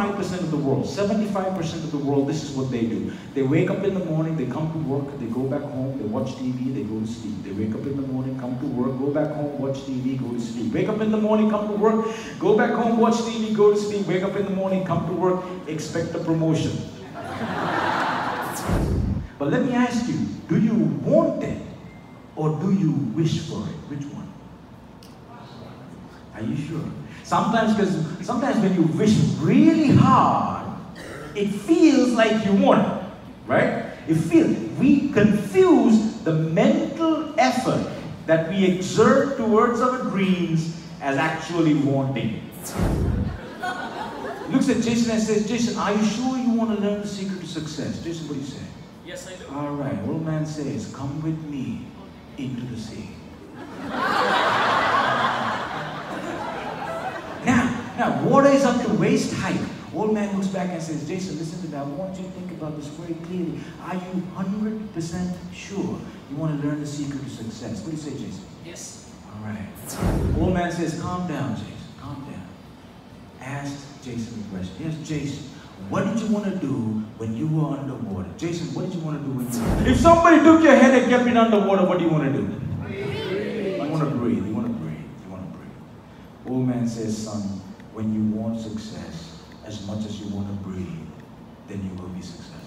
75% of the world, 75% of the world, this is what they do. They wake up in the morning, they come to work, they go back home, they watch TV, they go to sleep. They wake up in the morning, come to work, go back home, watch TV, go to sleep. Wake up in the morning, come to work, go back home, watch TV, go to sleep. Wake up in the morning, come to work, expect a promotion. But let me ask you, do you want it or do you wish for it? Which one? Are you sure? Sometimes when you wish really hard, it feels like you want it, right? We confuse the mental effort that we exert towards our dreams as actually wanting it. Looks at Jason and says, Jason, are you sure you want to learn the secret to success? Jason, what do you say? Yes, I do. All right, old man says, come with me into the sea. Now, water is up to waist height. Old man looks back and says, Jason, listen to me. I want you to think about this very clearly. Are you 100% sure you want to learn the secret to success? What do you say, Jason? Yes. All right. Old man says, calm down, Jason. Calm down. Ask Jason a question. Yes, Jason, what did you want to do when you were underwater? Jason, what did you want to do when you were... If somebody took your head and kept it underwater, what do you want to do? Breathe. You want to breathe. You want to breathe. You want to breathe. Old man says, son, when you want success as much as you want to breathe, then you will be successful.